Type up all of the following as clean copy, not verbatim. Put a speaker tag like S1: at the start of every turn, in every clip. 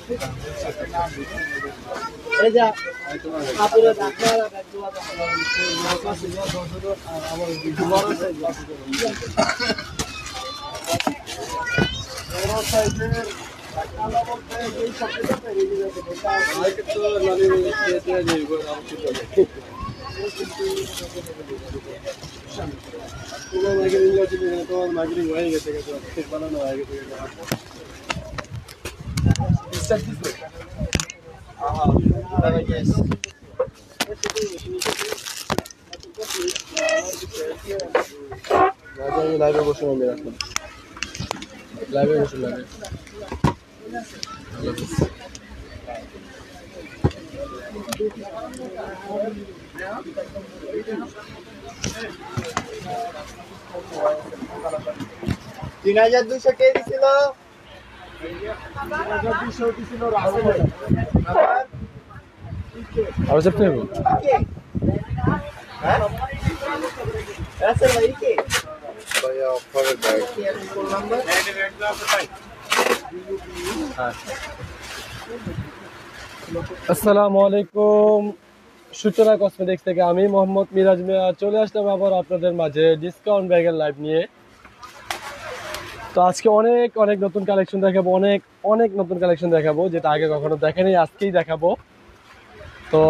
S1: এই যে আপুরে ডাক্তার
S2: তোমার মার্কেটিং হয়ে গেছে বানানো হয়ে গেছে লাইভে বসুন আমি এখন লাইভে বসুন লাইভে
S1: $3,200 কে দিছিল
S2: আর সপ্তাহে আসসালামু আলাইকুম সূচনা কসমেটিক্স থেকে আমি মোহাম্মদ মিরাজ মিয়া চলে আসলাম আবার আপনাদের মাঝে ডিসকাউন্ট ব্যাগের লাইভ নিয়ে। তো আজকে অনেক অনেক নতুন কালেকশন দেখাবো, অনেক নতুন কালেকশন দেখাবো যেটা আগে কখনো দেখেনি, আজকেই দেখাবো। তো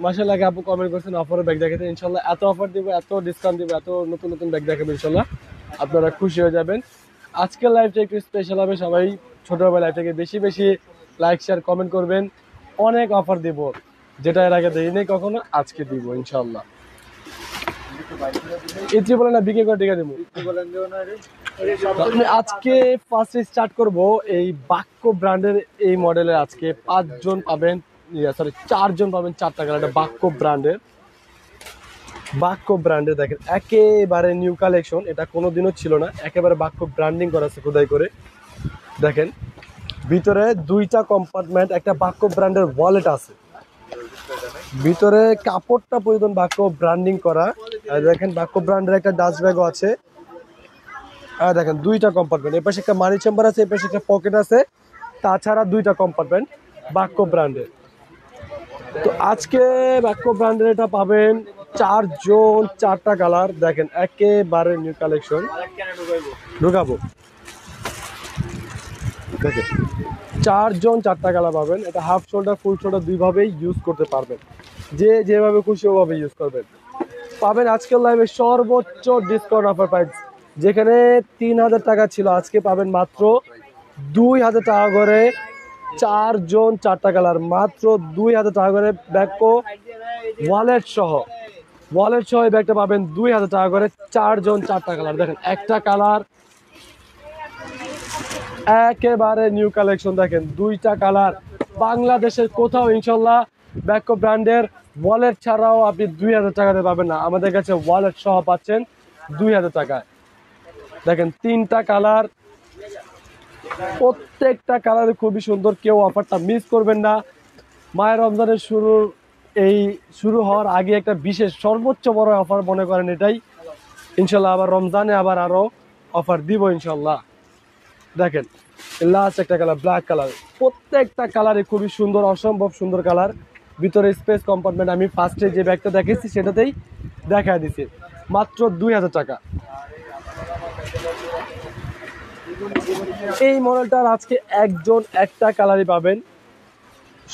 S2: মাশাআল্লাহ আপু কমেন্ট করছেন অফারের ব্যাগ দেখাতে, ইনশাল্লাহ এত অফার দিব, এত ডিসকাউন্ট দিব, এত নতুন নতুন ব্যাগ দেখাবো, ইনশাল্লাহ আপনারা খুশি হয়ে যাবেন। আজকের লাইভটা একটু স্পেশাল হবে, সবাই ছোটবেলা লাইভটাকে বেশি বেশি লাইক শেয়ার কমেন্ট করবেন। অনেক অফার দিব যেটা এর আগে দেইনি কখনো, আজকে দিব ইনশাল্লাহ। ইত্রি বলে না বিক্রি করে টিকা দিব। আজকে ফার্স্ট স্টার্ট করব এই বাক্য ব্র্যান্ডের এই মডেলের। আজকে 5 জন পাবেন, সরি 4 জন পাবেন 4টা কালার। এটা বাক্য ব্র্যান্ডের দেখেন একেবারে নিউ কালেকশন, এটা কোনোদিনও ছিল না, একেবারে বাক্য ব্র্যান্ডিং করা আছে খোদাই করে। দেখেন ভিতরে 2টা কম্পার্টমেন্ট, একটা বাক্য ব্র্যান্ডের ওয়ালেট আছে, ভিতরে কাপড়টা পরিধান বাক্য ব্র্যান্ডিং করা। দেখেন বাক্য ব্র্যান্ডের একটা ডাস্ট ব্যাগও আছে। আর দেখেন 2টা কম্পার্টমেন্ট, এপাশে একটা মানি চেম্বার আছে, এপাশে একটা পকেট আছে, তাছাড়া 2টা কম্পার্টমেন্ট বাক্য ব্র্যান্ডের। তো আজকে বাক্য ব্র্যান্ডের এটা পাবেন 4 জন 4টা কালার। দেখেন একেবারে নিউ কালেকশন, ঢুকাবো। দেখেন 4 জন 4টা কালার পাবেন। এটা হাফ শোল্ডার ফুল শোল্ডার দুইভাবেই ইউজ করতে পারবেন, যে যেভাবে খুশি ওভাবে ইউজ করবেন। পাবেন আজকের লাইভে সর্বোচ্চ ডিসকাউন্ট অফার প্রাইস, যেখানে 3000 টাকা ছিল আজকে পাবেন মাত্র 2000 টাকা করে। 4 জন 4টা কালার মাত্র 2000 টাকা করে। ব্যাগ ওয়ালেট সহ এই ব্যাগটা পাবেন 2000 টাকা করে। 4 জন 4টা কালার। দেখেন একটা কালার একেবারে নিউ কালেকশন, দেখেন 2টা কালার। বাংলাদেশের কোথাও ইনশাল্লাহ ব্যাগ ব্র্যান্ডের ওয়ালেট ছাড়াও আপনি 2000 টাকাতে পাবেন না, আমাদের কাছে ওয়ালেট সহ পাচ্ছেন 2000 টাকায়। দেখেন 3টা কালার, প্রত্যেকটা কালারে খুবই সুন্দর, কেউ অফারটা মিস করবেন না। মায়ের রমজানের শুরু হওয়ার আগে একটা বিশেষ সর্বোচ্চ বড় অফার মনে করেন এটাই। ইনশাল্লাহ আবার রমজানে আবার আরো অফার দিব ইনশাল্লাহ। দেখেন লাস্ট একটা কালার ব্ল্যাক কালার, প্রত্যেকটা কালারে খুবই সুন্দর, অসম্ভব সুন্দর কালার। ভিতরে স্পেস কম্পার্টমেন্ট আমি ফার্স্টে যে ব্যাগটা দেখেছি সেটাতেই দেখা দিচ্ছি, মাত্র 2000 টাকা। এই মডেলটার আজকে 1 জন 1টা কালারই পাবেন,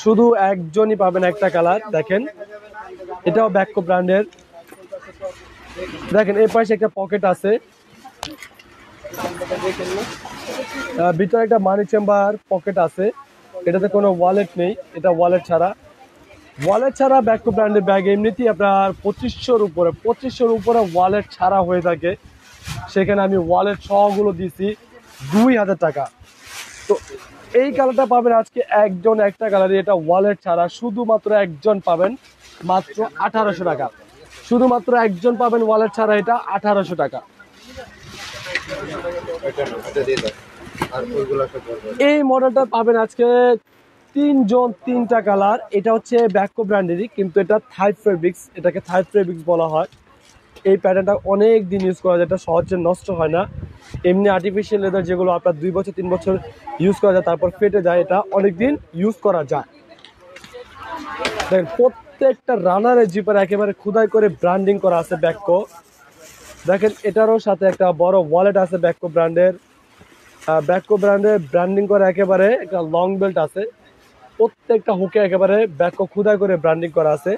S2: শুধু 1 জনই পাবেন একটা কালার। দেখেন এটাও বাক্য ব্র্যান্ডের। দেখেন এই পাশে একটা পকেট আছে, ভিতরে একটা মানি চেম্বার পকেট আছে। এটাতে কোনো ওয়ালেট নেই, এটা ওয়ালেট ছাড়া বাক্য ব্র্যান্ডের ব্যাগ এমনিতেই আপনার 2500-র উপরে ওয়ালেট ছাড়া হয়ে থাকে, সেখানে আমি ওয়ালেট সহগুলো দিছি 2000 টাকা। তো এই কালারটা পাবেন আজকে 1 জন 1টা কালারই, এটা ওয়ালেট ছাড়া। শুধুমাত্র 1 জন পাবেন মাত্র 1800 টাকা, শুধুমাত্র 1 জন পাবেন ওয়ালেট ছাড়া, এটা 1800 টাকা। এই মডেলটা পাবেন আজকে 3 জন 3টা কালার। এটা হচ্ছে বাক্য ব্র্যান্ডেরই, কিন্তু এটা থাই ফেব্রিক্স, এটাকে থাই ফেব্রিক্স বলা হয়। এই প্যাটার্নটা অনেক দিন ইউজ করা যায়, এটা সহজে নষ্ট হয় না। এমনি আর্টিফিশিয়াল লেদার যেগুলো আপনার 2 বছর 3 বছর ইউজ করা যায় তারপর ফেটে যায়, এটা অনেকদিন ইউজ করা যায়। দেখেন প্রত্যেকটা রানারের জিপার একেবারে খোদাই করে ব্র্যান্ডিং করা আছে ব্যাকো। দেখেন এটারও সাথে একটা বড় ওয়ালেট আছে ব্যাকো ব্র্যান্ডের। ব্যাকো ব্র্যান্ডের ব্র্যান্ডিং করা একেবারে একটা লং বেল্ট আছে, প্রত্যেকটা হুকে একেবারে ব্যাকো খোদাই করে ব্র্যান্ডিং করা আছে।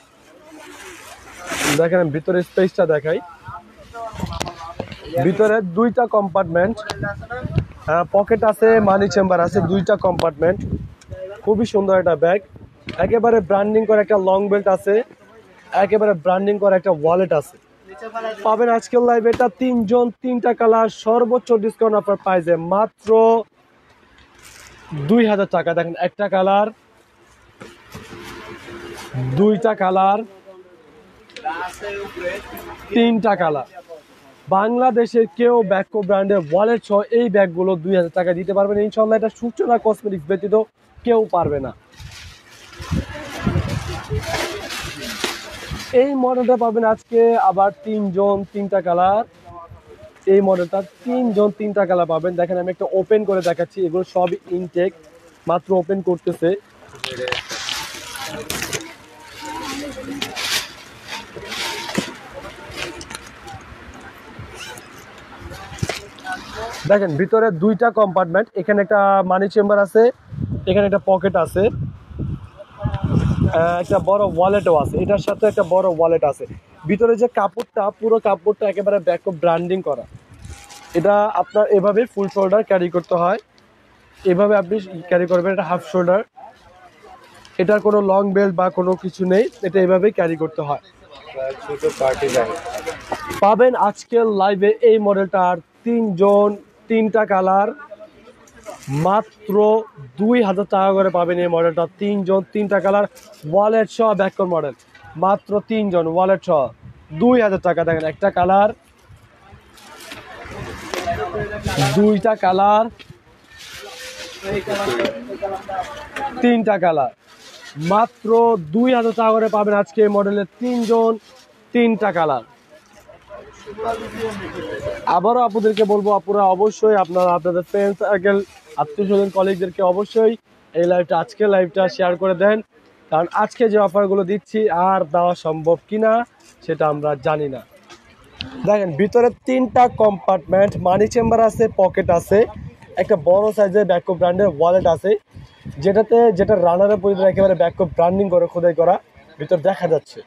S2: দেখেন আমি ভিতরে স্পেসটা দেখাই। ভিতরে 2টা কম্পার্টমেন্ট, পকেট আছে, মানি চেম্বার আছে, 2টা কম্পার্টমেন্ট। খুবই সুন্দর একটা ব্যাগ, একেবারে ব্র্যান্ডিং করা একটা লং বেল্ট আছে, একেবারে ব্র্যান্ডিং করা একটা ওয়ালেট আছে। পাবেন আজকের লাইভ এটা 3 জন 3টা কালার, সর্বোচ্চ ডিসকাউন্ট আপনার প্রাইসে মাত্র 2000 টাকা। দেখেন একটা কালার, 2টা কালার, 3টা কালার। বাংলাদেশের কেউ ব্যাকো ব্র্যান্ডের ওয়ালেট সহ এই ব্যাগগুলো 2000 টাকা দিতে পারবেন ইনশাল্লাহ। এটা সূচনা কসমেটিক্স ব্যতীত কেউ পারবে না। এই মডেলটা পাবেন আজকে আবার 3 জন 3টা কালার। এই মডেলটা 3 জন 3টা কালার পাবেন। দেখেন আমি একটা ওপেন করে দেখাচ্ছি, এগুলো সবই ইনটেক, মাত্র ওপেন করতেছে। দেখেন ভিতরে 2টা কম্পার্টমেন্ট, এখানে একটা মানি চেম্বার আছে, এখানে একটা পকেট আছে, একটা বড় ওয়ালেটও আছে, এটার সাথে একটা বড় ওয়ালেট আছে। ভিতরে যে কাপড়টা, পুরো কাপড়টা একেবারে ব্যাকো ব্র্যান্ডিং করা। এটা আপনার এভাবে ফুল শোল্ডার ক্যারি করতে হয়, এভাবে আপনি ক্যারি করবেন। এটা হাফ শোল্ডার, এটার কোনো লং বেল্ট বা কোনো কিছু নেই, এটা এভাবেই ক্যারি করতে হয়।
S1: ছোট পার্টি ব্যাগ
S2: পাবেন আজকের লাইভে এই মডেলটার 3 জন 3টা কালার, মাত্র 2000 টাকা করে পাবেন এই মডেলটা। 3 জন 3টা কালার, ওয়ালেট সহ ব্যাকর মডেল, মাত্র 3 জন ওয়ালেট সহ 2000 টাকা। দেখেন একটা কালার, 2টা কালার, 3টা কালার, মাত্র 2000 টাকা করে পাবেন আজকে এই মডেলের 3 জন 3টা কালার। আবারও আপুদেরকে বলবো, আপুরা অবশ্যই আপনারা আপনাদের ফ্রেন্ডস সার্কেল, আত্মীয় স্বজন, কলিগদেরকে অবশ্যই এই লাইভটা, আজকে লাইভটা শেয়ার করে দেন, কারণ আজকে যে অফারগুলো দিচ্ছি আর দেওয়া সম্ভব কিনা সেটা আমরা জানি না। দেখেন ভিতরে 3টা কম্পার্টমেন্ট, মানি চেম্বার আছে, পকেট আছে, একটা বড় সাইজের ব্যাকো ব্র্যান্ডের ওয়ালেট আছে, যেটা রানারের পরিধি একেবারে ব্যাকো ব্র্যান্ডিং করে খোদাই করা ভিতর দেখা যাচ্ছে।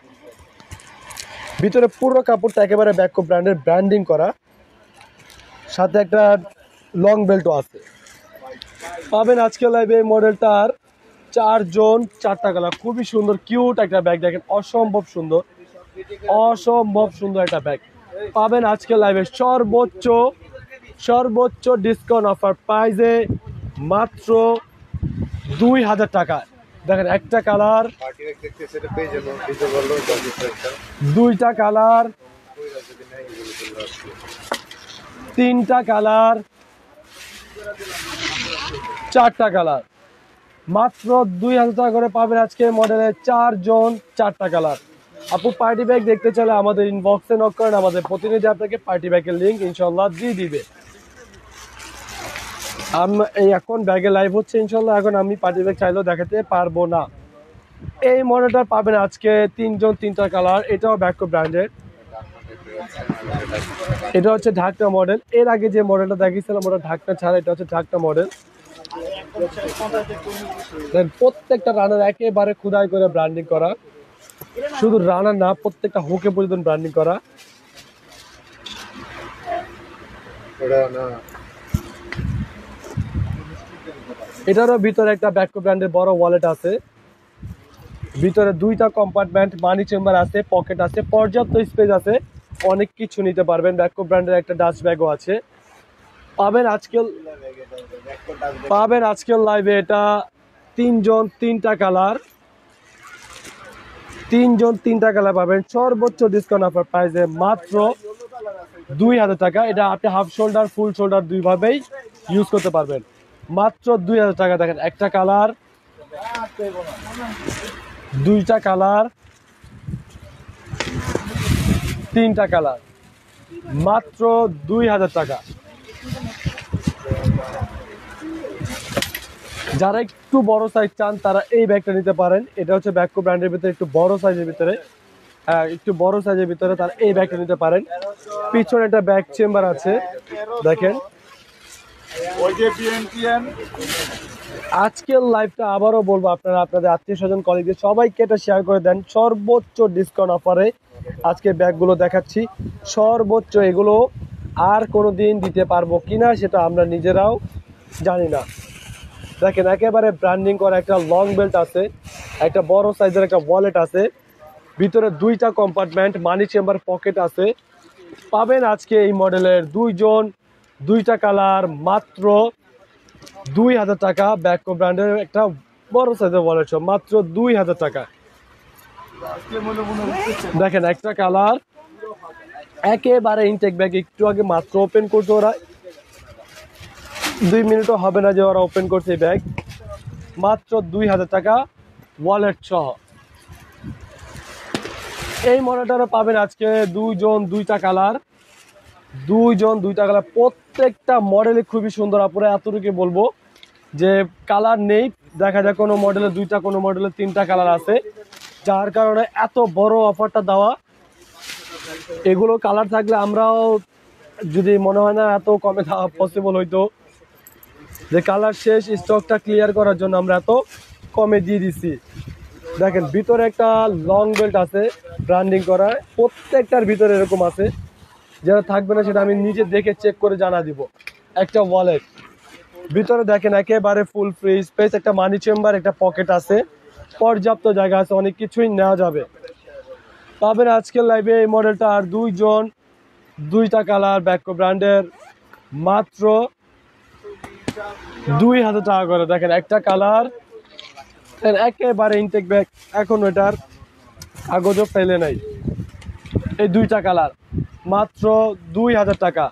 S2: ভিতরে পুরো কাপড়টা একেবারে ব্যাকো ব্র্যান্ডের ব্র্যান্ডিং করা, সাথে একটা লং বেল্টও আছে। পাবেন আজকে লাইভে এই মডেলটার 4 জন 4টা কালার। খুবই সুন্দর কিউট একটা ব্যাগ, দেখেন অসম্ভব সুন্দর, অসম্ভব সুন্দর একটা ব্যাগ। পাবেন আজকে লাইভে সর্বোচ্চ ডিসকাউন্ট অফার প্রাইসে মাত্র 2000 টাকা। দেখেন একটা কালার, 2টা কালার, 3টা কালার, 4টা কালার, মাত্র 2000 টাকা করে পাবেন আজকে মডেলের 4 জন 4টা কালার। আপু পার্টি ব্যাগ দেখতে চাইলে আমাদের ইনবক্সে নক করেন, আমাদের প্রতিনিধি আপনাকে পার্টি ব্যাগের লিঙ্ক ইনশাল্লাহ দিয়ে দিবে। এই এখন ব্যাগে লাইভ হচ্ছে ইনশাল্লাহ, এখন আমি পার্টি ব্যাগ চাইলেও দেখাতে পারবো না। এই মডেলটা পাবেন আজকে 3 জন 3টা কালার, এটাও ব্যাকো ব্র্যান্ডের, এটা হচ্ছে ঢাকনা মডেল। এর আগে যে মডেলটা দেখিয়েছিলাম ওটা ঢাকনা ছাড়া, এটা হচ্ছে ঢাকনা মডেল। প্রত্যেকটা রানার একেবারে খোদাই করে ব্র্যান্ডিং করা, শুধু রানার না প্রত্যেকটা হুকে পর্যন্ত ব্র্যান্ডিং করা। এটারও ভিতরে একটা ব্যাকো ব্র্যান্ডের বড় ওয়ালেট আছে, ভিতরে 2টা কম্পার্টমেন্ট, মানি চেম্বার আছে, পকেট আছে, পর্যাপ্ত স্পেস আছে, অনেক কিছু নিতে পারবেন। ব্যাকো ব্র্যান্ডের একটা ডাস্ট ব্যাগও আছে। পাবেন আজকের লাইভে এটা 3 জন 3টা কালার, 3 জন 3টা কালার পাবেন সর্বোচ্চ ডিসকাউন্ট অফার প্রাইসে মাত্র 2000 টাকা। এটা আপনি হাফ শোল্ডার ফুল শোল্ডার দুইভাবেই ইউজ করতে পারবেন, মাত্র 2000 টাকা। দেখেন একটা কালার, 2টা কালার, 3টা কালার, মাত্র 2000 টাকা। যারা একটু বড় সাইজ চান তারা এই ব্যাগটা নিতে পারেন। এটা হচ্ছে ব্যাককো ব্র্যান্ডের ভিতরে একটু বড় সাইজের ভিতরে, একটু বড় সাইজের ভিতরে তারা এই ব্যাগটা নিতে পারেন। পিছনে একটা ব্যাগ চেম্বার আছে দেখেন। আজকের লাইভটা আবারও বলবো, আপনারা আপনাদের আত্মীয় স্বজন কলিগদের সবাইকে এটা শেয়ার করে দেন। সর্বোচ্চ ডিসকাউন্ট অফারে আজকে ব্যাগগুলো দেখাচ্ছি, সর্বোচ্চ। এগুলো আর কোনো দিন দিতে পারবো কিনা সেটা আমরা নিজেরাও জানি না। দেখেন একেবারে ব্র্যান্ডিং করা একটা লং বেল্ট আছে, একটা বড় সাইজের একটা ওয়ালেট আছে, ভিতরে দুইটা কম্পার্টমেন্ট, মানি চেম্বার, পকেট আছে। পাবেন আজকে এই মডেলের দুইটা কালার মাত্র 2000 টাকা। ব্যাককো ব্র্যান্ডের একটা বড় সাইজের ওয়ালেট সব মাত্র 2000 টাকা। দেখেন একটা কালার একেবারে ইনটেক ব্যাগ, একটু আগে মাত্র ওপেন করছে ওরা, 2 মিনিটও হবে না যে ওরা ওপেন করছে এই ব্যাগ, মাত্র 2000 টাকা ওয়ালেট সহ। এই মডেলটা পাবেন আজকে দুইটা কালার, প্রত্যেকটা মডেলে খুবই সুন্দর। আপনারা এতটুকু বলবো যে কালার নেই, দেখা যায় কোনো মডেলে দুইটা, কোনো মডেলে 3টা কালার আছে, যার কারণে এত বড় অফারটা দেওয়া। এগুলো কালার থাকলে আমরাও যদি মনে হয় না এত কমে দেওয়া পসিবল হইতো, যে কালার শেষ, স্টকটা ক্লিয়ার করার জন্য আমরা এত কমে দিয়ে দিছি। দেখেন ভিতরে একটা লং বেল্ট আছে ব্র্যান্ডিং করা, প্রত্যেকটার ভিতরে এরকম আছে, যেটা থাকবে না সেটা আমি নিজে দেখে চেক করে জানা দিব। একটা ওয়ালেট ভিতরে দেখেন একেবারে ফুল ফ্রি স্পেস, একটা মানি চেম্বার, একটা পকেট আছে, পর্যাপ্ত জায়গা আছে, অনেক কিছুই নেওয়া যাবে। পাবেন আজকের লাইভে এই মডেলটা আর দুইটা কালার ব্যাককো ব্র্যান্ডের মাত্র 2000 টাকা করে। দেখেন একটা কালার একেবারে ইনটেক ব্যাগ, এখন এটার কাগজও ফেলে নাই। এই দুইটা কালার মাত্র 2000 টাকা।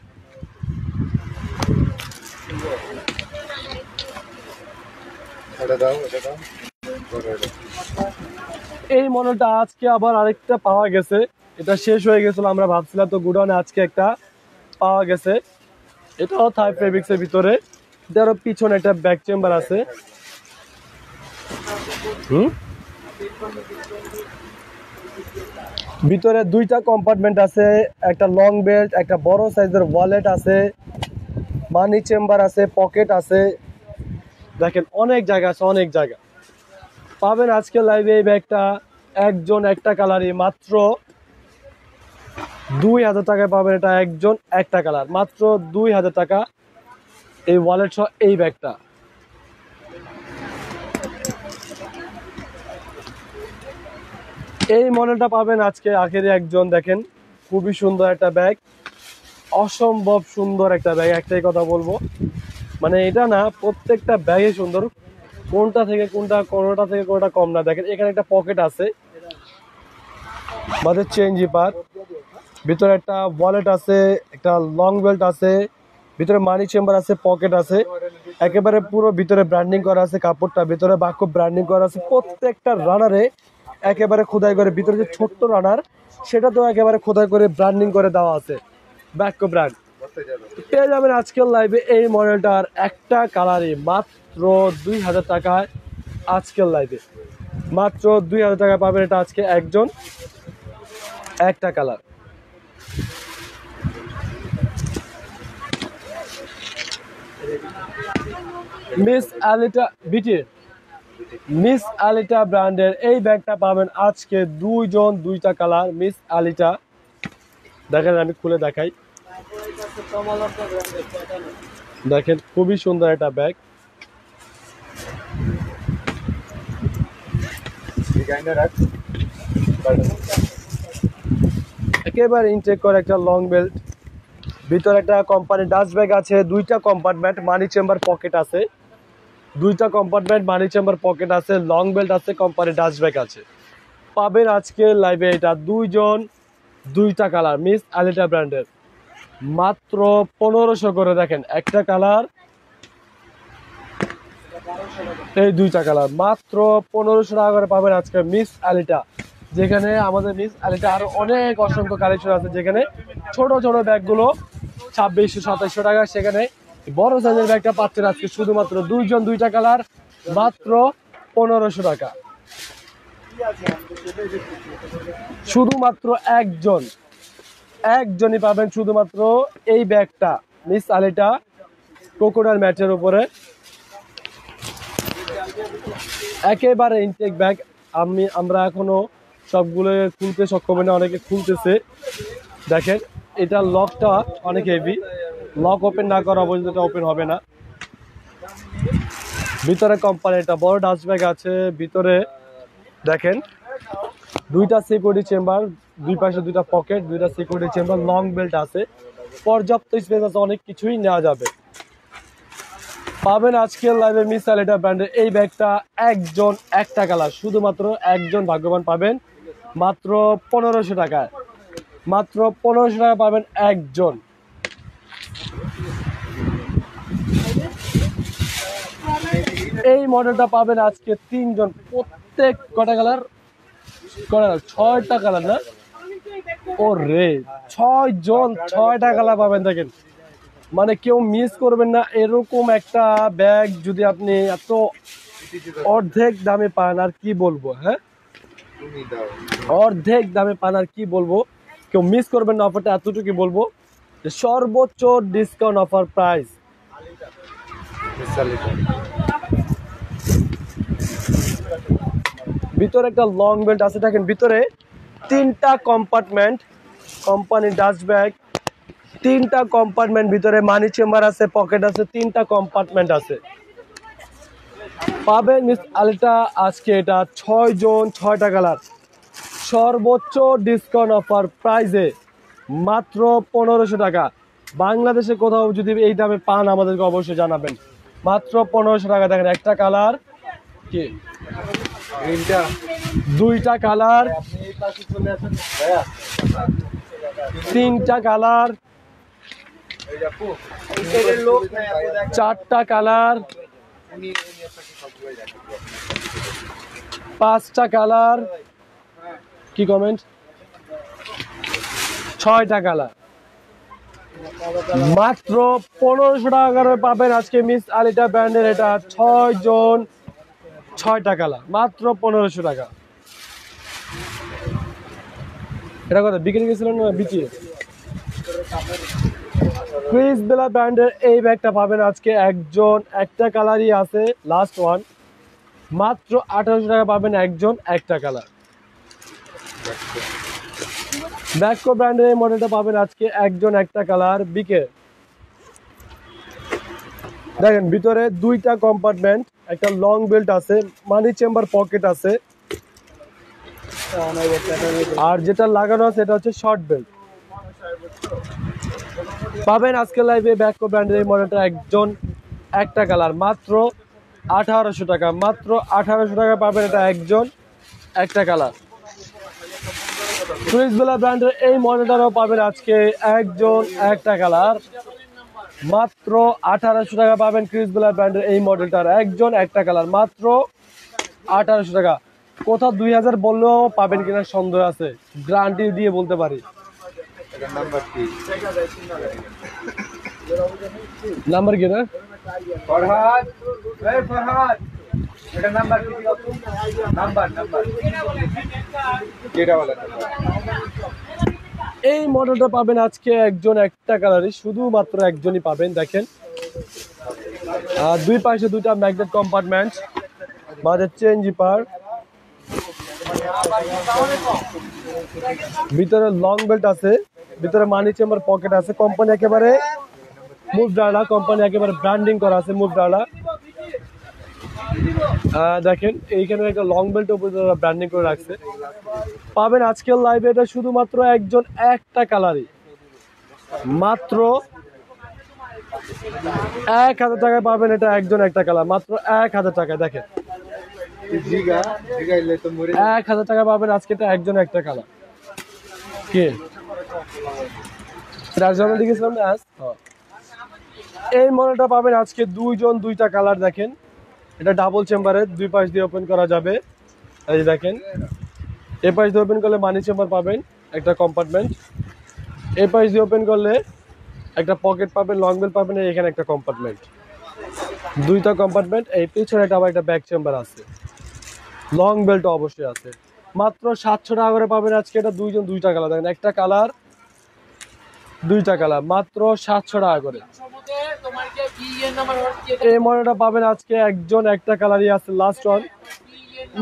S2: এই মডেলটা আজকে আবার আরেকটা পাওয়া গেছে, এটা শেষ হয়ে গেছিল, আমরা ভাবছিলাম তো গুডাউনে, আজকে একটা পাওয়া গেছে। এটাও থাই ফেব্রিক্সের ভিতরে, এটারও পিছনে একটা ব্যাক চেম্বার আছে। ভিতরে দুইটা কম্পার্টমেন্ট আছে, একটা লং বেল্ট, একটা বড় সাইজের ওয়ালেট আছে, মানি চেম্বার আছে, পকেট আছে। দেখেন অনেক জায়গা আছে, অনেক জায়গা। পাবেন আজকে লাইভে এই ব্যাগটা একজন একটা কালারই মাত্র 2000 টাকায় পাবেন। এটা একজন একটা কালার মাত্র 2000 টাকা, এই ওয়ালেট সহ এই ব্যাগটা। এই মডেলটা পাবেন আজকে আখেরি একজন। দেখেন খুবই সুন্দর একটা ব্যাগ, অসম্ভব সুন্দর একটা ব্যাগ, একটাই কথা বলবো, মানে এটা না, প্রত্যেকটা ব্যাগে সুন্দর, কোনটা থেকে কোনটা কম না। দেখেন এখানে একটা পকেট আছে, আমাদের চেঞ্জ জিপার, ভিতরে একটা ওয়ালেট আছে, একটা লং বেল্ট আছে, ভিতরে মানি চেম্বার আছে, পকেট আছে, একেবারে পুরো ভিতরে ব্র্যান্ডিং করা আছে, কাপড়টা ভিতরে বাক্য ব্র্যান্ডিং করা আছে। প্রত্যেকটা রানারে একেবারে খোদাই করে, ভিতরে যে ছোট্ট রানার সেটা তো একেবারে খোদাই করে ব্র্যান্ডিং করে দেওয়া আছে, বাক্য ব্র্যান্ড। পেয়ে যাবেন আজকের লাইভে এই মডেলটার একটা কালারই মাত্র 2000 টাকায়। আজকের লাইভে মাত্র 2000 টাকা পাবেন এটা আজকে একজন একটা কালার। মিস আলিটা ব্র্যান্ডের এই ব্যাগটা পাবেন আজকে দুইটা কালার। মিস আলিটা দেখেন, আমি খুলে দেখাই, দেখেন খুবই সুন্দর একটা ব্যাগ। একেবারে ইনটেক করে একটা লং বেল্ট, ভিতরে একটা কোম্পানি ডাস্ট ব্যাগ আছে, দুইটা কম্পার্টমেন্ট, মানি চেম্বার, পকেট আছে, দুইটা কম্পার্টমেন্ট, মানি চেম্বার, পকেট আছে, লং বেল্ট আছে, কোম্পানি ডাস্ট ব্যাগ আছে। পাবেন আজকে লাইভে এটা দুইটা কালার মিস আলিটা ব্র্যান্ডের মাত্র 1500 করে। দেখেন একটা কালার, এই দুইটা কালার মাত্র 1500 টাকা করে পাবেন আজকে মিস আলিটা। যেখানে আমাদের মিস আলিটা আরো অনেক অসংখ্য কালেকশন আছে, যেখানে ছোট ছোট ব্যাগগুলো 2600-2700 টাকা, সেখানে বড় সাইজের ব্যাগটা পাচ্ছেন আজকে শুধুমাত্র দুইটা কালার মাত্র 1500 টাকা। শুধুমাত্র একজনই পাবেন শুধুমাত্র এই ব্যাগটা মিস আলিটা ক্রোকোডাইল ম্যাটের উপরে, একেবারে ইনটেক ব্যাগ। আমরা এখনো সবগুলো খুলতে সক্ষম না, অনেকে খুলতেছে। দেখেন এটা লকটা অনেক হেভি, লক ওপেন না করা পর্যন্ত ওপেন হবে না। ভিতরে কোম্পানি এটা বড় ডাস্ট ব্যাগ আছে। ভিতরে দেখেন দুইটা সিকিউরিটি চেম্বার, দুই পাশে দুইটা পকেট, দুইটা সিকিউরিটি চেম্বার, লং বেল্ট আছে, পর্যাপ্ত স্পেস আছে, অনেক কিছুই নেওয়া যাবে। পাবেন আজকের লাইভে মিস আলিটা ব্র্যান্ডের এই ব্যাগটা একজন একটা কালার, শুধুমাত্র একজন ভাগ্যবান পাবেন মাত্র 1500 টাকায়। মাত্র 1500 টাকা পাবেন একজন। এই মডেলটা পাবেন আজকে 3 জন, প্রত্যেক কটা কালার? 6টা কালার না? ও রে, 6 জন 6টা কালার পাবেন। দেখেন মানে কেউ মিস করবেন না। এরকম একটা ব্যাগ যদি আপনি এত অর্ধেক দামে পান আর কি বলবো, হ্যাঁ অর্ধেক দামে পান আর কি বলবো, কেউ মিস করবেন না। অফারটা এতটুকু বলবো যে সর্বোচ্চ ডিসকাউন্ট অফার প্রাইস। ভিতরে একটা লং বেল্ট আছে, দেখেন ভিতরে 3টা কম্পার্টমেন্ট, কোম্পানি ডাস্ট ব্যাগ, 3টা কম্পার্টমেন্ট, ভিতরে মানি চেম্বার আছে, পকেট আছে, 3টা কম্পার্টমেন্ট আছে। পাবেন মিস আলিটা আজকে এটা 6 জন 6টা কালার, সর্বোচ্চ ডিসকাউন্ট অফার প্রাইসে মাত্র 1500 টাকা। বাংলাদেশে কোথাও যদি এই দামে পান আমাদেরকে অবশ্যই জানাবেন। মাত্র 1500 টাকা। দেখেন একটা কালার, কি দুইটা কালার, 3টা কালার, 4টা কালার, 5টা কালার, কি কমেন্ট, 6টা কালার। মাত্র 1500 টাকা করে পাবেন আজকে মিস আলিটা ব্র্যান্ডের এটা 6 জন 6টা কালার, মাত্র 1500 টাকা। এটা কথা বিক্রি গেছিলেন না বিচিয়ে? ক্রিস বেলা ব্র্যান্ডের এই ব্যাগটা পাবেন আজকে একজন একটা কালারই আছে, লাস্ট ওয়ান, মাত্র 1800 টাকা পাবেন একজন একটা কালার। ব্যাকো ব্র্যান্ডের এই মডেলটা পাবেন আজকে একজন একটা কালার বিকে। দেখেন ভিতরে 2টা কম্পার্টমেন্ট, একটা লং বেল্ট আছে, মানি চেম্বার পকেট আছে, আর যেটা লাগানো আছে এটা হচ্ছে শর্ট বেল্ট। পাবেন আজকে লাইভে ব্যাকো ব্র্যান্ডের এই মডেলটা একজন একটা কালার, মাত্র 1800 টাকা। মাত্র 1800 টাকা পাবেন এটা একজন একটা কালার। ক্রিস বেলা ব্র্যান্ডের এই মডেলটারও পাবেন আজকে একজন একটা কালার, মাত্র 1800 টাকা পাবেন ক্রিস বেলা ব্র্যান্ডের এই মডেলটার একজন একটা কালার, মাত্র 1800 টাকা। কোথাও 2000 বললেও পাবেন কিনা সন্দেহ আছে, গ্যারান্টি দিয়ে বলতে পারি। নাম্বার কি না ফরহাদ, এই ফরহাদ এটা নাম্বার কি দিও তুমি? নাম্বার কেটা वाला এই মডেলটা পাবেন আজকে একজন একটা কালারই, শুধুমাত্র একজনই পাবেন। দেখেন দুই পাশে দুইটা ম্যাগনেট কম্পার্টমেন্ট, মাঝে চেন জিপার, ভিতরে লং বেল্ট আছে, ভিতরে মানি চেম্বার পকেট আছে, কোম্পানি একেবারে মুভ ডালা, কোম্পানি একেবারে ব্র্যান্ডিং করা আছে মুভ ডালা। দেখেন এইখানে একটা লং বেল্ট উপরে ব্র্যান্ডিং করে রাখছে। পাবেন আজকের লাইভে এটা শুধুমাত্র একজন একটা কালারই, মাত্র 1000 টাকায় পাবেন এটা একজন একটা কালার, মাত্র 1000 টাকায়। দেখেন 1000 টাকা পাবেন আজকে এটা একজন একটা কালার। কে এই মডেলটা পাবেন আজকে 2 জন 2টা কালার। দেখেন এটা ডাবল চেম্বারের, দুই পাশ দিয়ে ওপেন করা যাবে। এই যে দেখেন এই পাশ দিয়ে ওপেন করলে মানি চেম্বার পাবেন একটা কম্পার্টমেন্ট, এই পাশ দিয়ে ওপেন করলে একটা পকেট পাবেন, লং বেল পাবেন, এখানে একটা কম্পার্টমেন্ট। দুইটা কম্পার্টমেন্ট, এই পিছনে আবার একটা ব্যাক চেম্বার আছে, লং বেল্ট অবশ্যই আছে। মাত্র 700 টাকা করে পাবেন আজকে এটা, দুইজন দুইটা কালার, দেখেন একটা কালার দুইটা কালার, মাত্র 700 টাকা করে। এই মডেলটা পাবেন আজকে একজন একটা কালারই আছে, লাস্ট ওয়ান,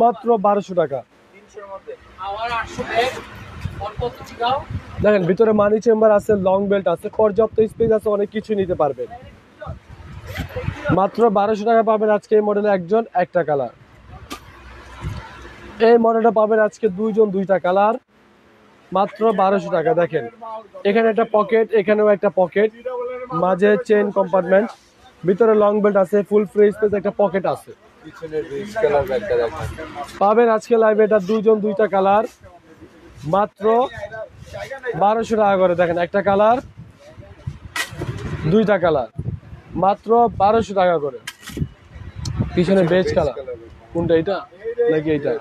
S2: মাত্র 1200 টাকা। দেখেন ভিতরে মানি চেম্বার আছে, লং বেল্ট আছে, পর্যাপ্ত স্পেস আছে, অনেক কিছু নিতে পারবেন। মাত্র 1200 টাকা পাবেন আজকে এই মডেলে একজন একটা কালার। এই মডেলটা পাবেন আজকে দুইজন দুইটা কালার, মাত্র 1200 টাকা। দেখেন এখানে একটা পকেট, এখানেও একটা পকেট, মাঝে চেইন কম্পার্টমেন্ট, ভিতরে লং বেল্ট আছে, ফুল ফ্রি স্পেস, একটা পকেট আছে। পাবেন আজকে লাইভে এটা দুইজন দুইটা কালার, মাত্র 1200 টাকা করে। দেখেন একটা কালার দুইটা কালার, মাত্র 1200 টাকা করে। পিছনে বেজ কালার, কোনটা এটা নাকি এটা?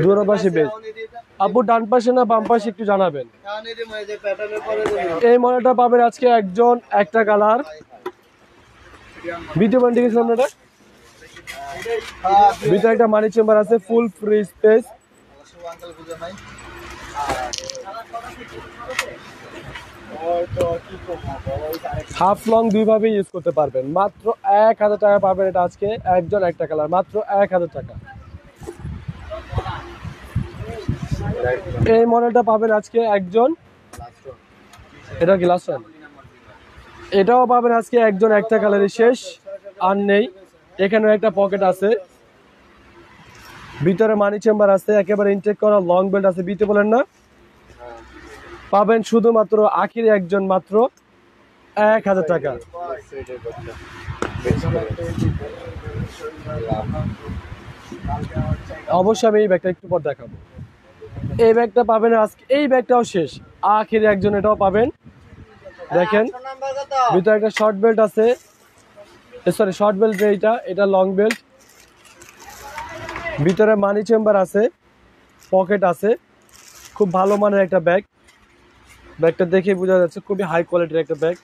S2: দুটো পাশে বেজ। আপু ডান পাশে না বাম পাশে একটু জানাবেন। এই মডেলটা পাবেন আজকে একজন একটা কালার। ভিডিও বান্ডি গেছিলাম এটা, ভিতরে একটা মানি চেম্বার আছে, full free space. Half long দুইভাবে ইউজ করতে পারবেন। মাত্র 1000 টাকা পাবেন এটা আজকে একজন একটা কালার, মাত্র 1000 টাকা। এই মডেলটা পাবেন আজকে একজন, এটা কি লাস্ট ওয়ান? এটাও পাবেন আজকে একজন একটা কালারই, শেষ আর নেই। এখানেও একটা পকেট আছে, ভিতরে মানি চেম্বার আছে, একেবারে ইনটেক করা, লং বেল্ট আছে, বিতে বলেন না। পাবেন শুধুমাত্র আখির একজন, মাত্র 1000 টাকা। অবশ্যই আমি এই ব্যাগটা একটু পর দেখাবো। এই ব্যাগটা পাবেন আজকে, এই ব্যাগটাও শেষ, আখির একজন এটাও পাবেন। দেখেন ভিতরে একটা শর্ট বেল্ট আছে, সরি শর্ট বেল্ট, এটা লং বেল্ট, ভিতরে মানি চেম্বার আছে, পকেট আছে, খুব ভালো মানের একটা ব্যাগ। ব্যাগটা দেখে বোঝা যাচ্ছে খুবই হাই কোয়ালিটির একটা ব্যাগ,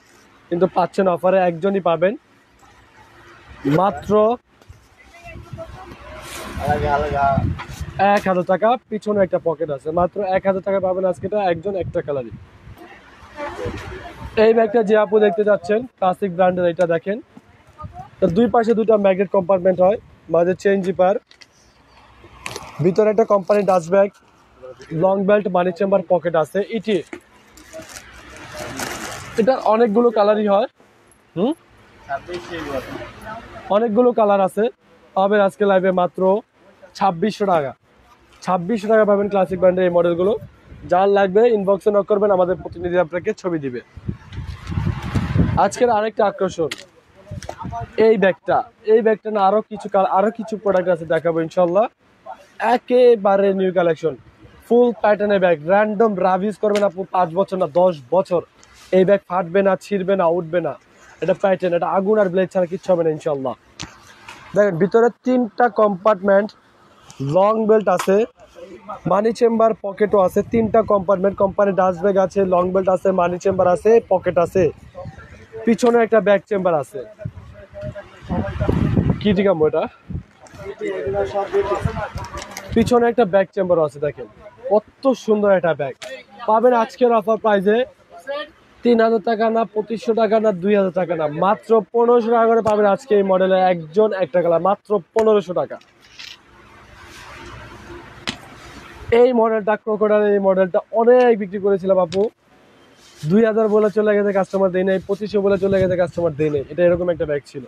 S2: কিন্তু পাচ্ছেন অফারে, একজনই পাবেন মাত্র 1000 টাকা। পিছনে একটা পকেট আছে, মাত্র 1000 টাকা পাবেন আজকে এটা একজন একটা কালারই। এই ব্যাগটা যে আপু দেখতে যাচ্ছেন, ক্লাসিক ব্র্যান্ডের, এটা দেখেন তার দুই পাশে দুটো ম্যাগনেট কম্পার্টমেন্ট হয়, মাঝে চেইন জিপার, ভিতরে একটা company dust bag, long belt, মানি চেম্বার, পকেট আছে, ইটি। এটা অনেকগুলো কালারই হয়, অনেকগুলো কালার আছে। পাবেন আজকে লাইভে মাত্র 2600 টাকা। 2600 টাকা পাবেন ক্লাসিক ব্র্যান্ডের এই মডেলগুলো। যার লাগবে ইনবক্সে নক করবেন, আমাদের প্রতিনিধি আপনাকে ছবি দিবে। আজকের আরেকটা আকর্ষণ এই ব্যাগটা, এই ব্যাগটা না আরো কিছু প্রোডাক্ট আছে দেখাবো ইনশাল্লাহ। একেবারে নিউ কালেকশন, ফুল প্যাটার্নের ব্যাগ, র্যান্ডম রাভিজ করবেন আপু 5 বছর না 10 বছর, এই ব্যাগ ফাটবে না, ছিঁড়বে না, উঠবে না। এটা প্যাটার্ন, এটা আগুন আর ব্লেড ছাড়া কিচ্ছু হবে না ইনশাল্লাহ। দেখেন ভিতরে 3টা কম্পার্টমেন্ট, লং বেল্ট আছে, মানি চেম্বার, পকেটও আছে, 3টা কম্পার্টমেন্ট, কোম্পানি ডাস্ট ব্যাগ আছে, লং বেল্ট আছে, মানি চেম্বার আছে, পকেট আছে, পিছনে একটা ব্যাক চেম্বার আছে। কি দিকাম এটা, পিছনে একটা ব্যাক চেম্বার আছে। দেখেন কত সুন্দর একটা ব্যাগ। পাবেন আজকের অফার প্রাইসে 3000 টাকা না, 2500 টাকা না, 2000 টাকা না, মাত্র 1500 টাকা করে পাবেন আজকে এই মডেলে একজন একটা কালার, মাত্র 1500 টাকা। এই মডেলটা ক্রোকোডাইল, এই মডেলটা অনেক বিক্রি করেছিলাম আপু, 2000 বলে চলে গেছে, কাস্টমার দেয় নাই, 2500 বলে চলে গেছে, কাস্টমার দেয় নাই। এটা এরকম একটা ব্যাগ ছিল,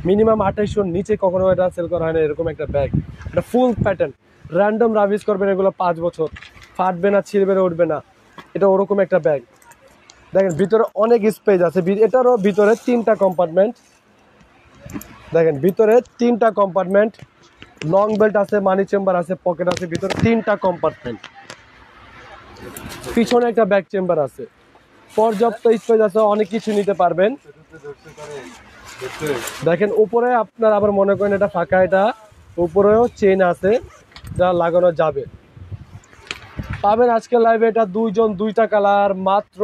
S2: মিনিমাম 2800 নিচে কখনো এটা সেল করা হয় না, এরকম একটা ব্যাগ। এটা ফুল প্যাটার্ন, র্যান্ডম রাভিজ করবেন এগুলো 5 বছর, ফাটবে না, ছিঁড়বে না, উঠবে না। এটা ওরকম একটা ব্যাগ। দেখেন ভিতরে অনেক স্পেস আছে, এটারও ভিতরে 3টা কম্পার্টমেন্ট। দেখেন ভিতরে 3টা কম্পার্টমেন্ট, লং বেল্ট আছে, মানি চেম্বার আছে, পকেট আছে, ভিতরে 3টা কম্পার্টমেন্ট, পিছনে একটা ব্যাক চেম্বার আছে, পর্যাপ্ত স্পেস আছে, অনেক কিছু নিতে পারবেন। দেখেন উপরে আপনার আবার মনে করেন এটা ফাঁকা, এটা উপরেও চেইন আছে যা লাগানো যাবে। পাবেন আজকে লাইভে এটা দুইজন দুইটা কালার, মাত্র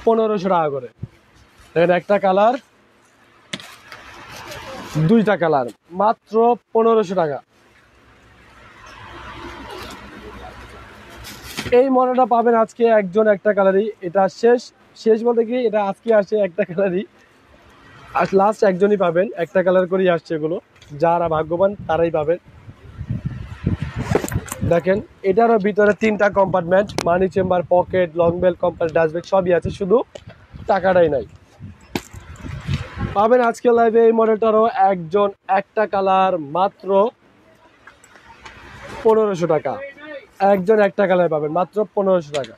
S2: 1500 টাকা করে। দেখেন একটা কালার, দুইটা কালার, মাত্র 1500 টাকা। এই মডেলটা পাবেন আজকে একজন একটা কালারই। এটা শেষ শেষ বলতে কি, এটা আজকে আসে একটা কালারই, আর লাস্ট একজনই পাবেন, একটা কালার করেই আসছে এগুলো। যারা ভাগ্যবান তারাই পাবেন। দেখেন এটারও ভিতরে 3টা compartment, money chamber, pocket, long belt, compass, dust bag সবই আছে, শুধু টাকাটাই নাই। পাবেন আজকে লাইভে এই মডেলটারও একজন একটা কালার, মাত্র 1500 টাকা। একজন একটা কালার পাবেন মাত্র 1500 টাকা।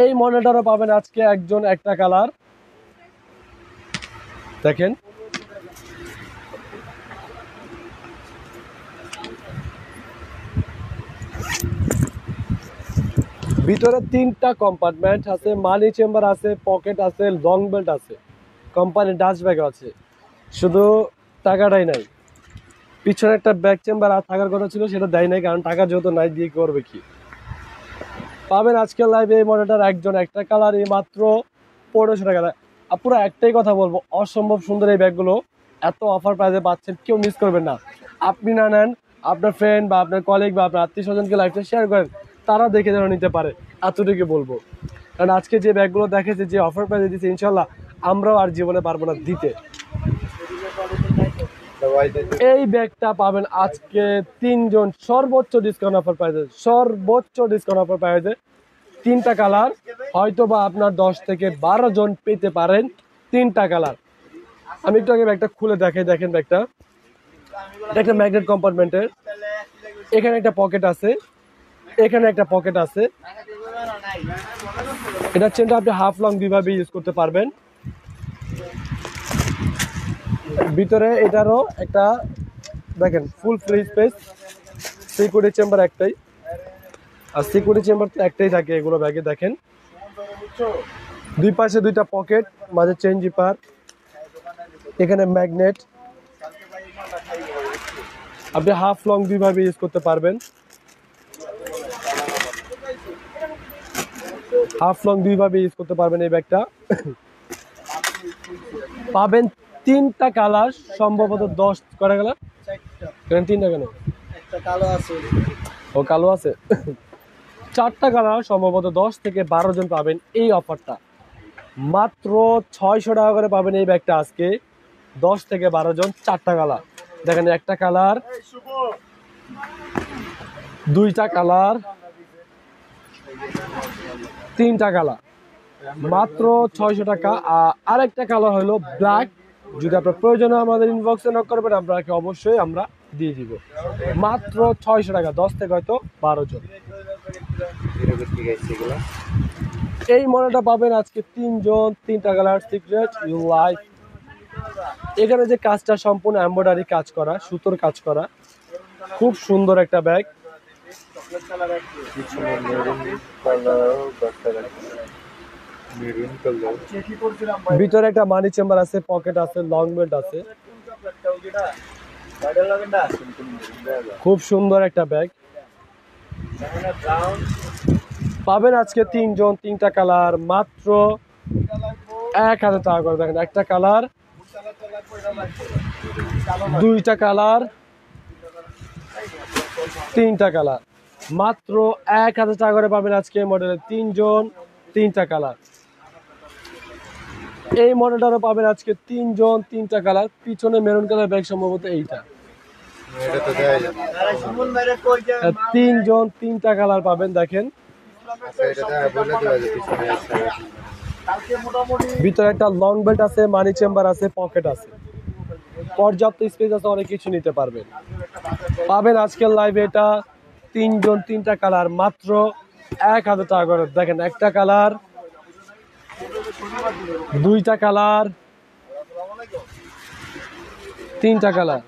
S2: এই মডেলটারও পাবেন আজকে একজন একটা কালার। দেখেন ভিতরে 3টা কম্পার্টমেন্ট আছে, মানি চেম্বার আছে, পকেট আছে, লং বেল্ট আছে, কোম্পানি ডাস্ট ব্যাগ আছে, শুধু টাকাটাই নাই। পিছনে একটা ব্যাক চেম্বার আর থাকার কথা ছিল, সেটা দেয় নাই, কারণ টাকা যেহেতু নাই দিয়ে করবে কি। পাবেন আজকের লাইভে এই মডেলটার একজন একটা কালার, এই মাত্র 1500 টাকা। পুরো একটাই কথা বলবো, অসম্ভব সুন্দর এই ব্যাগগুলো, এত অফার প্রাইসে পাচ্ছেন, কেউ মিস করবেন না। আপনি না নেন, আপনার ফ্রেন্ড বা আপনার কলিগ বা আপনার আত্মীয় স্বজনকে লাইভটা শেয়ার করেন, তারা দেখে যেন নিতে পারে, এতটুকু বলবো। কারণ আজকে যে ব্যাগগুলো দেখেছে, যে অফার প্রাইসে দিচ্ছে, ইনশাল্লাহ আমরাও আর জীবনে পারবো না দিতে। এই ব্যাগটা পাবেন আজকে 3 জন, সর্বোচ্চ ডিসকাউন্ট অফার প্রাইসে, সর্বোচ্চ ডিসকাউন্ট অফার প্রাইসে। 3টা কালার, হয়তো বা আপনার 10 থেকে 12 জন পেতে পারেন 3টা কালার। আমি একটু আগে ব্যাগটা খুলে দেখাই, দেখেন ব্যাগটা, এটা একটা ম্যাগনেট কম্পার্টমেন্টের। এখানে একটা পকেট আছে, এখানে একটা পকেট আছে। এটা চেনটা আপনি হাফ লং দুইভাবে ইউজ করতে পারবেন। ভিতরে এটারও একটা দেখেন full free space, security chamber একটাই, আর সিকিউরিটি চেম্বার তো একটাই থাকে এগুলো ব্যাগে। দেখেন দুই পাশে 2টা পকেট, মাঝে চেন জিপার, এখানে ম্যাগনেট, আপনি হাফ লং দুইভাবে ইউজ করতে পারবেন। হাফ লং দুইভাবে ইউজ করতে পারবেন এই ব্যাগটা। পাবেন 3টা কালার, সম্ভবত 10 করা কালার, কেন 3টা কেন, ও কালো আছে। 4টা কালার, সম্ভবত 10 থেকে 12 জন পাবেন এই অফারটা। মাত্র 600 টাকা করে পাবেন এই ব্যাগটা আজকে, 10 থেকে 12 জন, 4টা কালার। দেখেন একটা কালার, 2টা কালার, 3টা কালার, মাত্র 600 টাকা। আরেকটা কালার হলো ব্ল্যাক, যদি আপনার প্রয়োজন হয় আমাদের ইনবক্সে নক করবেন, আপনাকে অবশ্যই আমরা দিয়ে দিব। মাত্র 600 টাকা, 10 থেকে হয়তো 12 জন। এই মডেলটা পাবেন আজকে 3 জন, 3টা কালার, সিক্রেট ইউ লাইফ। এখানে যে কাজটা সম্পূর্ণ এমব্রয়ডারি কাজ করা, সুতোর কাজ করা, খুব সুন্দর একটা ব্যাগ। ভিতরে একটা মানি চেম্বার আছে, পকেট আছে, লং বেল্ট আছে, খুব সুন্দর একটা ব্যাগ। পাবেন আজকে 3 জন, 3টা কালার, মাত্র 1000 টাকা করে। দেখেন একটা কালার, 2টা কালার, 3টা কালার, মাত্র 1000 টাকা করে পাবেন আজকে মডেলের 3 জন, 3টা কালার। এই মডেলটারও পাবেন আজকে 3 জন, 3টা কালার। পিছনে মেরুন কালার ব্যাগ, সম্ভবত এইটা। 3 জন, 3টা কালার পাবেন। দেখেন ভিতরে একটা লং বেল্ট আছে, মানি চেম্বার আছে, পকেট আছে, পর্যাপ্ত স্পেস আছে, অনেক কিছু নিতে পারবেন। পাবেন আজকের লাইভে এটা 3 জন, 3টা কালার, মাত্র 1000 টাকা করে। দেখেন একটা কালার, 2টা কালার, 3টা কালার,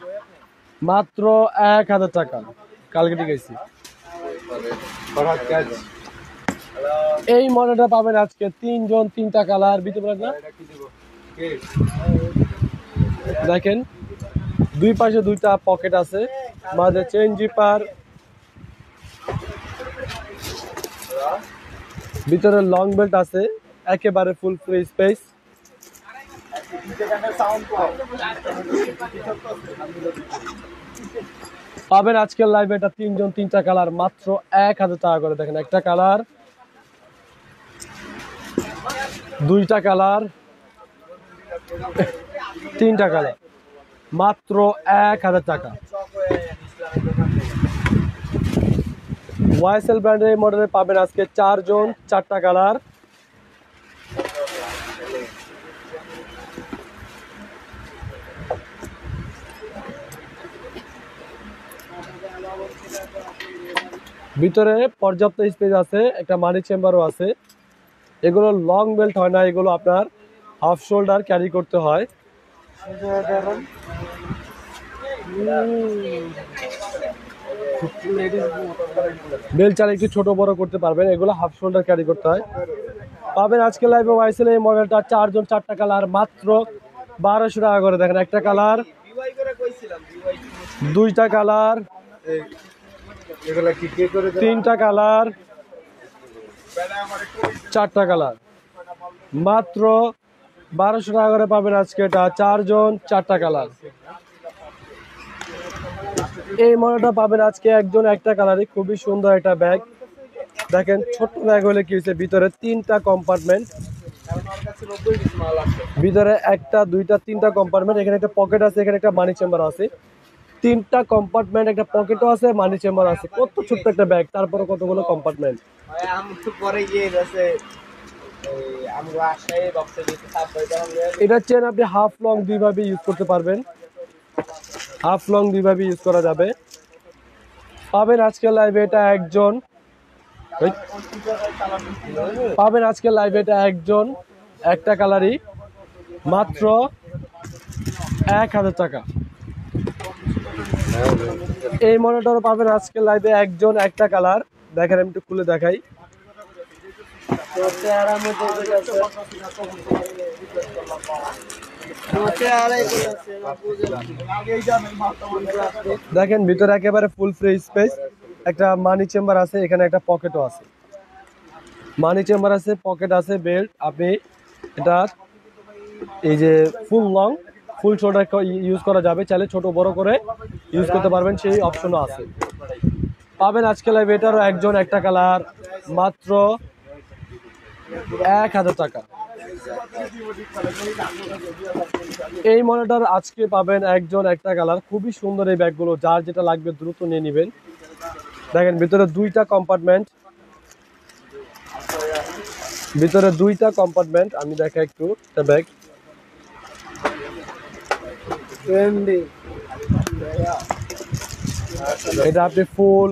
S2: মাত্র 1000 টাকা। কালকে গেছি। এই মডেলটা পাবেন আজকে 3 জন, 3টা কালার। দেখেন দুই পাশে 2টা পকেট আছে, মাঝে চেন জিপার, ভিতরে লং বেল্ট আছে, একেবারে ফুল ফ্রি স্পেস। পাবেন আজকের লাইভে এটা তিনজন তিনটা কালার মাত্র 1000 টাকা করে। দেখেন একটা কালার, দুইটা কালার, তিনটা কালার মাত্র 1000 টাকা। ওয়াইএসএল ব্র্যান্ডের এই মডেলে পাবেন আজকে 4 জন 4টা কালার। ভিতরে পর্যাপ্ত স্পেস আছে, একটা মানি চেম্বারও আছে। এগুলো লং বেল্ট হয় না, এগুলো আপনার হাফ শোল্ডার ক্যারি করতে হয়। বেল্ট চালে একটু ছোট বড় করতে পারবেন, এগুলো হাফ শোল্ডার ক্যারি করতে হয়। পাবেন আজকে লাইভে ওয়াইএসএল এই মডেলটা 4 জন 4টা কালার মাত্র 1200 টাকা করে। দেখেন একটা কালার, দুইটা কালার, তিনটা কালার, 4টা কালার মাত্র 1200 টাকা করে পাবেন আজকে এটা 4 জন 4টা কালার। এই মডেলটা পাবেন আজকে একজন একটা কালারই, খুবই সুন্দর একটা ব্যাগ। দেখেন ছোট ব্যাগ হলে কি হয়েছে, ভিতরে 3টা কম্পার্টমেন্ট, ভিতরে একটা দুইটা 3টা কম্পার্টমেন্ট। এখানে একটা পকেট আছে, এখানে একটা মানি চেম্বার আছে। 3টা কম্পার্টমেন্ট, একটা পকেটও আছে, মানি চেম্বার আছে। কত ছোট্ট একটা ব্যাগ, তারপরে কতগুলো কম্পার্টমেন্ট। এটা চেন আপনি হাফ লং দুইভাবে ইউজ করতে পারবেন, হাফ লং দুইভাবে ইউজ করা যাবে। পাবেন আজকের লাইভে এটা একজন, পাবেন আজকের লাইভে এটা একজন একটা কালারই মাত্র 1000 টাকা। এই মনিটরও পাবেন আজকের লাইভে একজন একটা কালার। দেখেন আমি একটু খুলে দেখাই। দেখেন ভিতরে একেবারে ফুল ফ্রি স্পেস, একটা মানি চেম্বার আছে, এখানে একটা পকেটও আছে। মানি চেম্বার আছে, পকেট আছে, বেল্ট। আপনি এটা এই যে ফুল লং ফুল শোল্ডার ইউজ করা যাবে, চাইলে ছোট বড় করে ইউজ করতে পারবেন, সেই অপশনও আছে। পাবেন আজকে লাইভ এটারও একজন একটা কালার মাত্র 1000 টাকা। এই মনিটর আজকে পাবেন একজন একটা কালার, খুবই সুন্দর এই ব্যাগগুলো। যার যেটা লাগবে দ্রুত নিয়ে নেবেন। দেখেন ভিতরে 2টা কম্পার্টমেন্ট, ভিতরে 2টা কম্পার্টমেন্ট। আমি দেখা একটু একটা ব্যাগ, এটা আপনি ফুল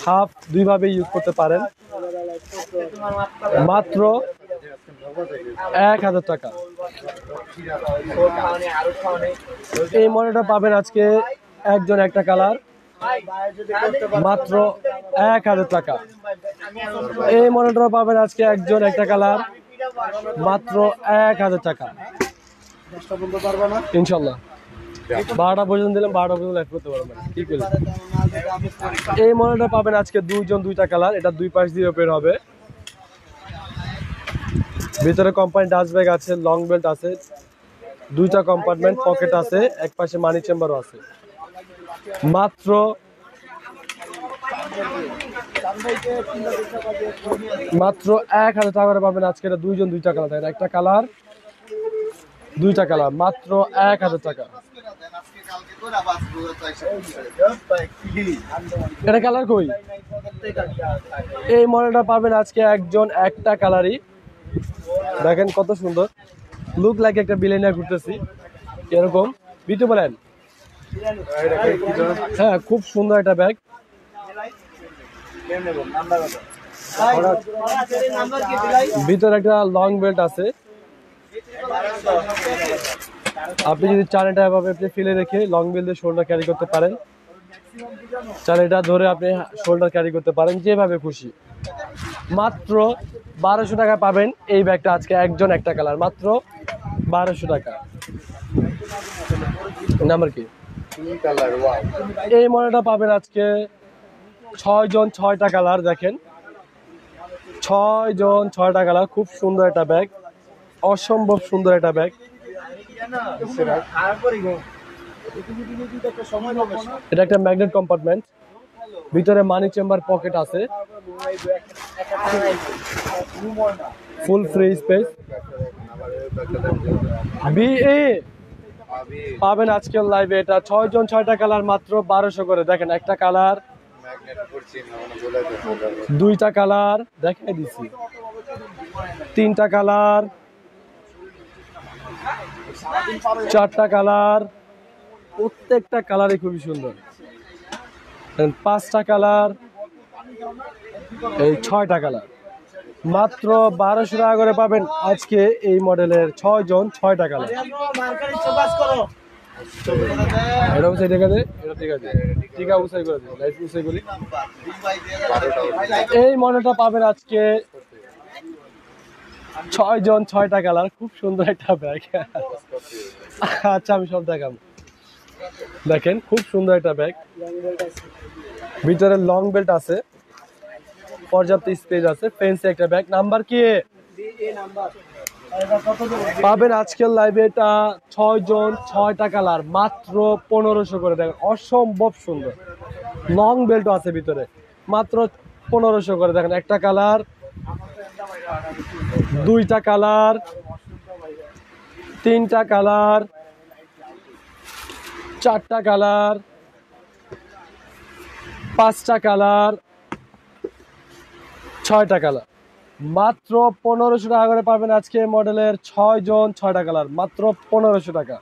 S2: হাফ দুইভাবে ইউজ করতে পারেন মাত্র 1000 টাকা। এই মনিটর পাবেন আজকে একজন একটা কালার মাত্র 1000 টাকা। এই মনিটর পাবেন আজকে একজন একটা কালার মাত্র 1000 টাকা ইনশাল্লাহ। 12টা পর্যন্ত দিলাম, 12টা পর্যন্ত লাইভ করতে পারবেন। ঠিক আছে, এই মনিটর পাবেন আজকে 2 জন 2টা কালার। এটা 2 পাশ দিয়ে ওপেন হবে। ভিতরে কোম্পানি ডাস্ট ব্যাগ আছে, লং বেল্ট আছে, 2টা কম্পার্টমেন্ট, পকেট আছে, এক পাশে মানি চেম্বারও আছে। মাত্র মাত্র 1000 টাকা করে পাবেন আজকে এটা 2 জন 2টা কালার। একটা কালার, 2টা কালার মাত্র 1000 টাকা। এটা কালার কই? এই মডেলটা পাবেন আজকে একজন একটা কালারই। দেখেন কত সুন্দর, লুক লাইক একটা বিলেনিয়া ঘুরতেছি এরকম। বিটু বলেন। হ্যাঁ, খুব সুন্দর একটা ব্যাগ। ভিতরে একটা লং বেল্ট আছে। আপনি যদি চান এটা এভাবে আপনি ফেলে রেখে লং বেল্ট দিয়ে শোল্ডার ক্যারি করতে পারেন, চান এটা ধরে আপনি শোল্ডার ক্যারি করতে পারেন, যেভাবে খুশি। মাত্র 1200 টাকা পাবেন এই ব্যাগটা আজকে একজন একটা কালার, মাত্র 1200 টাকা। নাম্বার কি? এই মডেলটা পাবেন আজকে 6 জন 6টা কালার। দেখেন 6 জন 6টা কালার, খুব সুন্দর একটা ব্যাগ, অসম্ভব সুন্দর একটা ব্যাগ। এটা একটা ম্যাগনেট কম্পার্টমেন্ট, ভিতরে মানি চেম্বার পকেট আছে, ফুল ফ্রি স্পেস। বিএ পাবেন আজকের লাইভে এটা 6 জন 6টা কালার মাত্র 1200 করে। দেখেন একটা কালার, দুইটা কালার দেখাই দিছি, তিনটা কালার, চারটা কালার, প্রত্যেকটা কালারই খুবই সুন্দর। পাঁচটা কালার, এই 6টা কালার মাত্র 1200 টাকা করে পাবেন আজকে এই মডেলের 6 জন 6টা কালার। এটা উসাই দেখা দে, এটা ঠিক আছে, টিকা উসাই করে দে, লাইট উসাই করি। এই মডেলটা পাবেন আজকে 6 জন 6টা কালার, খুব সুন্দর একটা ব্যাগ। আচ্ছা আমি সব দেখাবো। দেখেন খুব সুন্দর একটা ব্যাগ, ভিতরে লং বেল্ট আছে, পর্যাপ্ত স্পেস আছে, ফেন্সি একটা ব্যাগ। নাম্বার কি পাবেন আজকের লাইভে এটা 6 জন 6টা কালার মাত্র 1500 করে। দেখেন অসম্ভব সুন্দর, লং বেল্ট আছে ভিতরে, মাত্র 1500 করে। দেখেন একটা কালার, দুইটা কালার, তিনটা কালার, চারটা কালার, পাঁচটা কালার, 6টা কালার মাত্র 1500 টাকা করে পাবেন আজকে মডেলের 6 জন 6টা কালার মাত্র 1500 টাকা।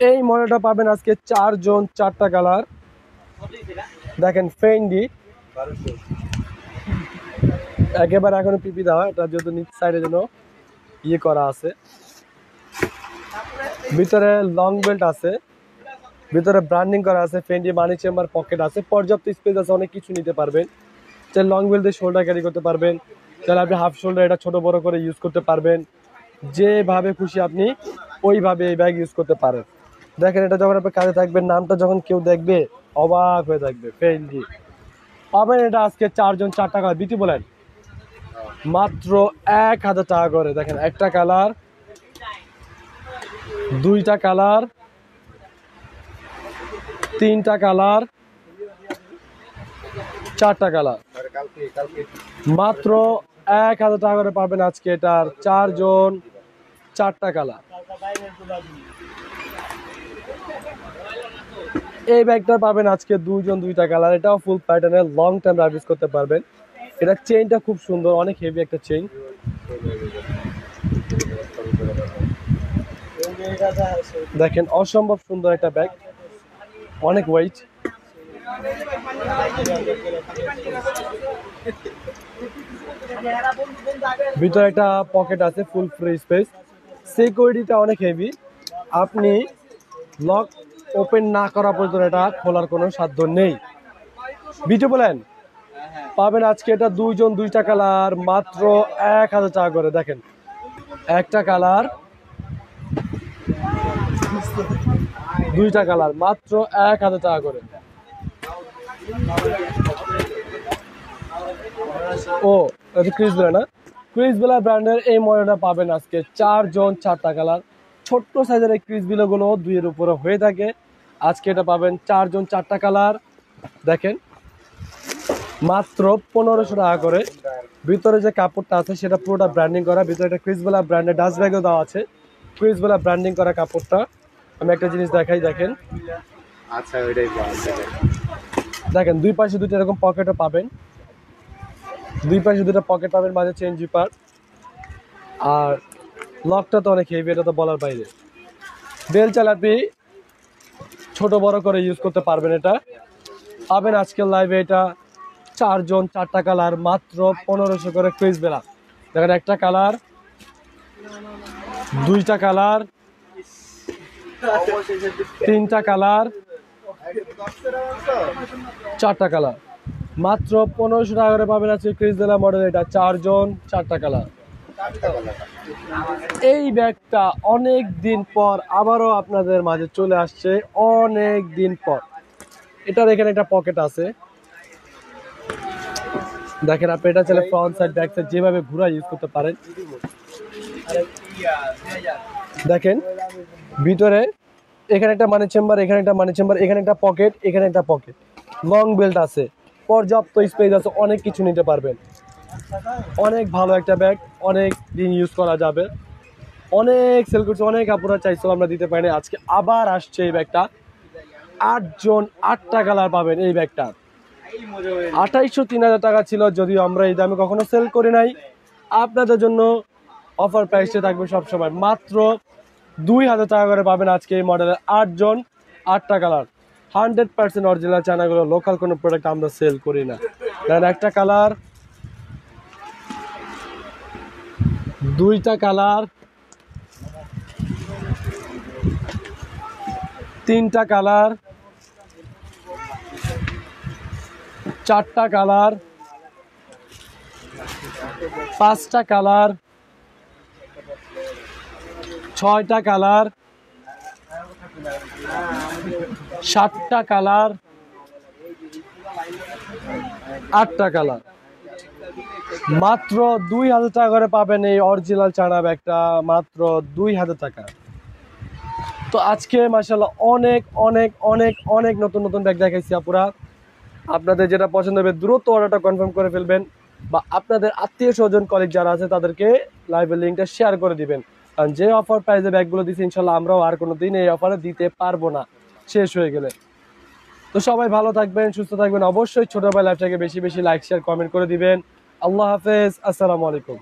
S2: এই মডেলটা পাবেন আজকে 4 জন 4টা কালার। দেখেন ফেন্ডি একেবারে এখনো পিপি দেওয়া, এটা যেহেতু নিচ সাইডে যেন ইয়ে করা আছে, ভিতরে লং বেল্ট আছে, ভিতরে ব্র্যান্ডিং করা আছে, ফেন্ডি মানি চেম্বার পকেট আছে, পর্যাপ্ত স্পেস আছে, অনেক কিছু নিতে পারবেন। চাইলে লং বেল্ট দিয়ে শোল্ডার ক্যারি করতে পারবেন, চাইলে আপনি হাফ শোল্ডার এটা ছোট বড় করে ইউজ করতে পারবেন, যেভাবে খুশি আপনি ওইভাবে এই ব্যাগ ইউজ করতে পারেন। দেখেন এটা যখন আপনি কাজে থাকবেন, নামটা যখন কেউ দেখবে অবাক হয়ে থাকবে, ফেন্ডি পাবেন এটা আজকে 4 জন 4টা কালার। বিটি বলেন মাত্র 1000 টাকা করে। দেখেন একটা কালার, দুইটা কালার, তিনটা কালার, চারটা কালার মাত্র 1000 টাকা করে পাবেন আজকে এটার 4 জন 4টা কালার। এই ব্যাগটা পাবেন আজকে 2 জন 2টা কালার, এটাও ফুল প্যাটার্নের, লং টাইম রাইড করতে পারবেন। এটা চেইনটা খুব সুন্দর, অনেক হেভি একটা চেইন। দেখেন অসম্ভব সুন্দর একটা ব্যাগ, অনেক ওয়েট। ভিতরে একটা পকেট আছে, ফুল ফ্রি স্পেস, সিকিউরিটিটা অনেক হেভি। আপনি লক ওপেন না করা পর্যন্ত এটা খোলার কোনো সাধ্য নেই। বিটু বলেন পাবেন আজকে এটা 2 জন 2টা কালার মাত্র 1000 টাকা করে। দেখেন একটা কালার, দুইটা কালার মাত্র 1000 টাকা করে। ও এটা ক্রিস বেলা না, ক্রিস বেলা ব্র্যান্ডের এই মডেলটা পাবেন আজকে 4 জন 4টা কালার। ছোট্ট সাইজের এই ক্রিস বেলাগুলো 2 এর উপরে হয়ে থাকে, আজকে এটা পাবেন 4 জন 4টা কালার। দেখেন মাত্র 1500 টাকা করে। ভিতরে যে কাপড়টা আছে সেটা পুরোটা ব্র্যান্ডিং করা, ভিতরে একটা ক্রিস বেলা ব্র্যান্ডের ডাস্ট ব্যাগও দেওয়া আছে, ক্রিস বেলা ব্র্যান্ডিং করা কাপড়টা। আমি একটা জিনিস দেখাই, দেখেন
S1: আচ্ছা ওইটাই
S2: দেখেন দুই পাশে দুটো এরকম পকেটও পাবেন, দুই পাশে দুটো পকেট পাবেন, মাঝে চেন জিপার। আর লকটা তো অনেক হেভি, এটা তো বলার বাইরে। বেল চালাপি ছোট বড় করে ইউজ করতে পারবেন। এটা পাবেন আজকের লাইভে এটা 4 জন 4টা কালার মাত্র 1500 করে ক্রিস বেলা। দেখেন একটা কালার, দুইটা কালার, তিনটা কালার, চারটা কালার মাত্র 1500 টাকা করে পাবেন আজকে ক্রিস বেলা মডেল এটা 4 জন 4টা কালার। এই ব্যাগটা অনেক দিন পর আবারও আপনাদের মাঝে চলে আসছে, অনেক দিন পর। এটার এখানে একটা পকেট আছে, দেখেন আপনি এটা চাইলে ফ্রন্ট সাইড ব্যাক সাইড যেভাবে ঘুরা ইউজ করতে পারেন। দেখেন ভিতরে এখানে একটা মানি চেম্বার, এখানে একটা মানি চেম্বার, এখানে একটা পকেট, এখানে একটা পকেট, লং বেল্ট আছে, পর্যাপ্ত স্পেস আছে, অনেক কিছু নিতে পারবেন। অনেক ভালো একটা ব্যাগ, অনেক দিন ইউজ করা যাবে। অনেক সেল করছে, অনেক আপুরা চাইছিল আমরা দিতে পারিনি, আজকে আবার আসছে এই ব্যাগটা। 8 জন 8টা কালার পাবেন এই ব্যাগটা। 2800-3000 টাকা ছিল, যদিও আমরা এই দামে কখনো সেল করি নাই। আপনাদের জন্য অফার প্রাইসে থাকবে সবসময় মাত্র 2000 টাকা করে পাবেন আজকে এই মডেলের 8 জন 8টা কালার। 100% অরিজিনাল চায়নাগুলো, লোকাল কোনো প্রোডাক্ট আমরা সেল করি না। দেন একটা কালার, দুইটা কালার, তিনটা কালার, চারটা কালার, পাঁচটা কালার, ছয়টা কালার, সাতটা কালার, আটটা কালার। মাত্র 2000 টাকা করে পাবেন এই অরিজিনাল চায়না ব্যাগটা, মাত্র 2000 টাকা। তো আজকে মাশাআল্লাহ অনেক অনেক অনেক অনেক নতুন নতুন ব্যাগ দেখাইছি আপুরা। আপনাদের যেটা পছন্দ হবে দ্রুত অর্ডারটা কনফার্ম করে ফেলবেন, বা আপনাদের আত্মীয় স্বজন কলিগ যারা আছে তাদেরকে লাইভের লিঙ্কটা শেয়ার করে দিবেন। কারণ যে অফার প্রাইসে ব্যাগগুলো দিচ্ছি ইনশাল্লাহ আমরাও আর কোনো দিন এই অফারে দিতে পারবো না, শেষ হয়ে গেলে। তো সবাই ভালো থাকবেন, সুস্থ থাকবেন। অবশ্যই ছোট ভাই লাইভটাকে বেশি বেশি লাইক শেয়ার কমেন্ট করে দিবেন। আল্লাহ হাফেজ, আসসালামু আলাইকুম।